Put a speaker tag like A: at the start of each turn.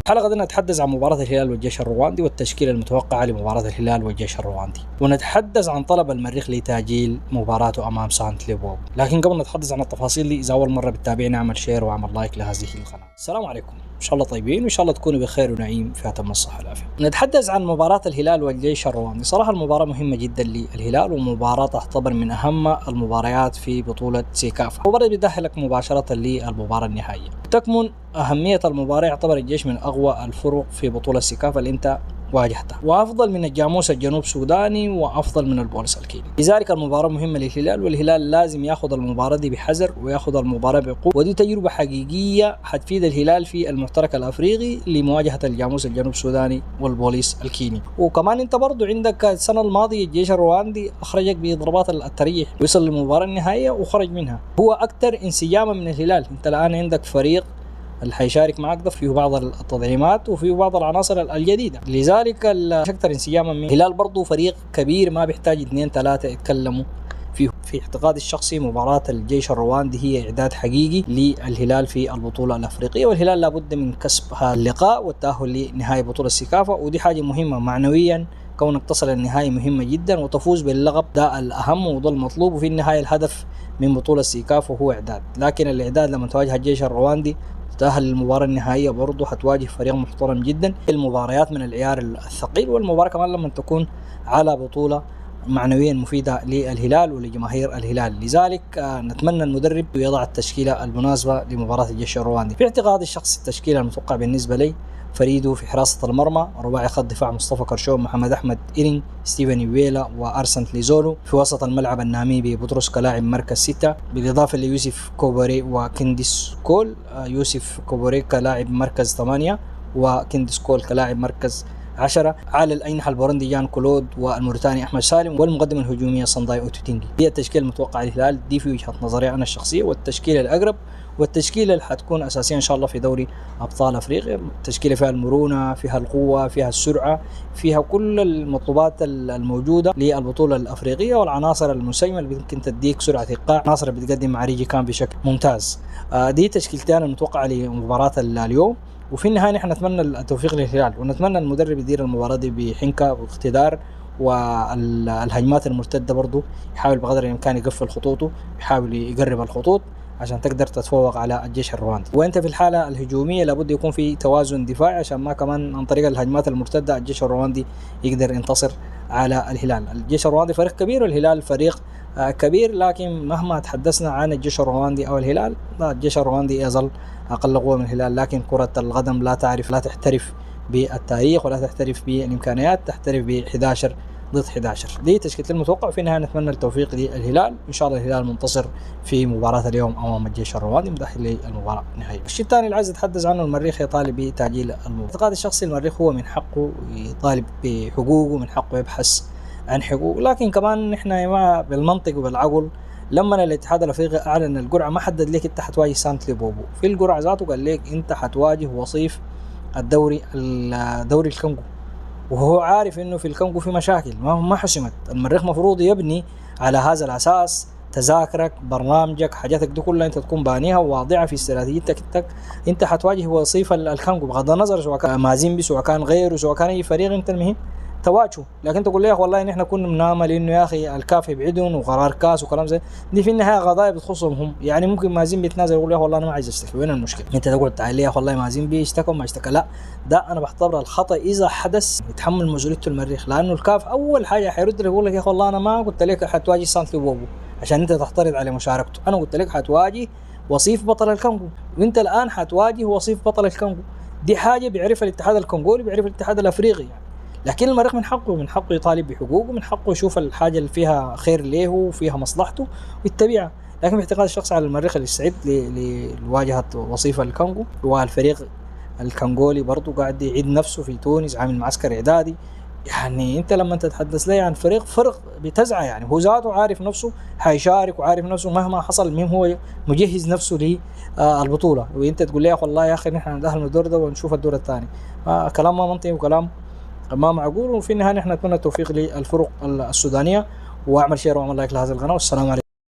A: الحلقة دي نتحدث عن مباراة الهلال والجيش الرواندي والتشكيلة المتوقعة لمباراة الهلال والجيش الرواندي، ونتحدث عن طلب المريخ لتأجيل مباراته أمام سانت ليبوب. لكن قبل نتحدث عن التفاصيل دي، إذا أول مرة بتتابعنا اعمل شير واعمل لايك لهذه القناة. السلام عليكم، إن شاء الله طيبين وإن شاء الله تكونوا بخير ونعيم في أتم الصحة والعافية. نتحدث عن مباراة الهلال والجيش الرواندي. صراحة المباراة مهمة جدا للهلال، ومباراة تعتبر من أهم المباريات في بطولة سيكافا. المباراة بتأهلك مباشرة للمباراة النهائية. تكمن أهمية المباراة، يعتبر الجيش من أقوى الفرق في بطولة سيكافا اللي أنت واجهته، وأفضل من الجاموس الجنوب سوداني، وأفضل من البوليس الكيني. لذلك المباراة مهمة للهلال، والهلال لازم يأخذ المباراة دي بحذر ويأخذ المباراة بقوة، ودي تجربة حقيقية حتفيد الهلال في المعترك الأفريقي لمواجهة الجاموس الجنوب سوداني والبوليس الكيني. وكمان أنت برضو عندك السنة الماضية الجيش الرواندي أخرجك بضربات الترجيح وصل للمباراة النهائية وخرج منها. هو أكثر انسجاما من الهلال. أنت الآن عندك فريق اللي حيشارك معك ده فيه بعض التدعيمات وفيه بعض العناصر الجديدة، لذلك أكثر انسجاما من الهلال. برضو فريق كبير ما بيحتاج 2-3 يتكلموا فيه. في اعتقادي الشخصي مباراة الجيش الرواندي هي إعداد حقيقي للهلال في البطولة الأفريقية، والهلال لابد من كسب هذا اللقاء والتأهل لنهاية بطولة سيكافا، ودي حاجة مهمة معنويا. كونك تصل النهاية مهمة جدا وتفوز باللقب ده الأهم وده المطلوب، وفي النهاية الهدف من بطولة سيكافا هو إعداد. لكن الإعداد لما تواجه الجيش الرواندي تأهل للمباراة النهائية برضو حتواجه فريق محترم جدا. المباريات من العيار الثقيل، والمباراة كمان لما تكون على بطولة معنويا مفيدة للهلال ولجماهير الهلال. لذلك نتمنى المدرب يضع التشكيلة المناسبة لمباراة الجيش الرواندي. في اعتقادي الشخصي التشكيلة المتوقع بالنسبة لي فريدو في حراسة المرمى، رباعي خط دفاع مصطفى كرشوم، محمد أحمد إيرين، ستيفن يويلا وأرسنت ليزولو. في وسط الملعب الناميبي بطرس كلاعب مركز 6، بالإضافة ليوسف كوبوري وكنديس كول. يوسف كوبوري كلاعب مركز 8 وكنديس كول كلاعب مركز 10. على الأجنحة البورندي جان كولود والموريتاني أحمد سالم، والمقدمة الهجومية صنداي أوتوتينجي. دي التشكيلة المتوقعة للهلال، دي في وجهة نظري أنا الشخصية والتشكيلة الأقرب، والتشكيلة اللي حتكون أساسية إن شاء الله في دوري أبطال أفريقيا. التشكيلة فيها المرونة، فيها القوة، فيها السرعة، فيها كل المطلوبات الموجودة للبطولة الأفريقية، والعناصر المسيمة اللي ممكن تديك سرعة إيقاع، عناصر بتقدم مع ريجي كان بشكل ممتاز. دي تشكيلتين المتوقعة لمباراة اليوم. وفي النهاية نحن نتمنى التوفيق للهلال، ونتمنى المدرب يدير المباراة دي بحنكة واقتدار، والهجمات المرتدة برضو يحاول بقدر الإمكان يقفل خطوطه، يحاول يقرب الخطوط عشان تقدر تتفوق على الجيش الرواندي. وانت في الحالة الهجومية لابد يكون في توازن دفاعي، عشان ما كمان عن طريق الهجمات المرتدة الجيش الرواندي يقدر ينتصر على الهلال. الجيش الرواندي فريق كبير والهلال فريق كبير، لكن مهما تحدثنا عن الجيش الرواندي أو الهلال، الجيش الرواندي يظل أقل قوة من الهلال. لكن كرة القدم لا تحترف بالتاريخ ولا تحترف بالإمكانيات، تحترف ب 11 ضد 11. دي تشكيلة المتوقع. في النهاية نتمنى التوفيق للهلال، إن شاء الله الهلال منتصر في مباراة اليوم أمام الجيش الرواندي متأهل للمباراة النهائية. الشيء الثاني اللي عايز أتحدث عنه، المريخ يطالب بتأجيل المباراة. اعتقادي الشخصي المريخ هو من حقه يطالب بحقوقه، من حقه يبحث عن حقوق، لكن كمان نحن بالمنطق وبالعقل. لما الاتحاد الافريقي اعلن القرعه ما حدد لك انت حتواجه سانت ليبوبو في القرعه ذاته، قال لك انت حتواجه وصيف دوري الكونغو، وهو عارف انه في الكونغو في مشاكل ما حسمت. المريخ مفروض يبني على هذا الاساس تذاكرك، برنامجك، حاجاتك دي كلها انت تكون بانيها وواضعه في استراتيجيتك. انت حتواجه وصيف الكونغو بغض النظر سواء كان مازيمبي، سواء كان غيره، سواء كان اي فريق، انت المهم تواجهه. لكن تقول لي يا اخي والله نحن كنا بنعمل انه يا اخي الكاف يبعدون وقرار كاس وكلام زي دي، في النهايه قضايا بتخصهم هم. يعني ممكن مازيمبي يتنازل يقول يا اخي والله انا ما عايز اشتكي، وين المشكله؟ انت تقول تعالى يا اخي والله مازيمبي اشتكى ما اشتكى، لا ده انا بعتبر الخطا اذا حدث يتحمل مسؤوليته المريخ، لانه الكاف اول حاجه حيرد لك يقول لك يا اخي والله انا ما قلت لك حتواجه سانت ليبوبو عشان انت تحترض على مشاركته، انا قلت لك حتواجه وصيف بطل الكونغو، وانت الان حتواجه وصيف بطل الكونغو. دي حاجه بيعرفها الاتحاد الكونغولي، بيعرفها الاتحاد الافريقي يعني. لكن المريخ من حقه يطالب بحقوقه، من حقه يشوف الحاجه اللي فيها خير له وفيها مصلحته ويتبعها. لكن باعتقاد الشخص على المريخ اللي يستعد لواجهه وصيف الكونغو، والفريق الكونغولي برضو قاعد يعيد نفسه في تونس، عامل معسكر اعدادي. يعني انت لما تتحدث لي عن فرق بتزعى، يعني هو ذاته عارف نفسه حيشارك وعارف نفسه مهما حصل، المهم هو مجهز نفسه للبطوله. وانت تقول لي والله يا اخي نحن ندخل الدور ده ونشوف الدور الثاني، كلام ما منطقي وكلام ما معقول. وفي النهايه نحن نتمنى التوفيق للفرق السودانيه، واعمل شير واعمل لايك لهذا القناه، والسلام عليكم.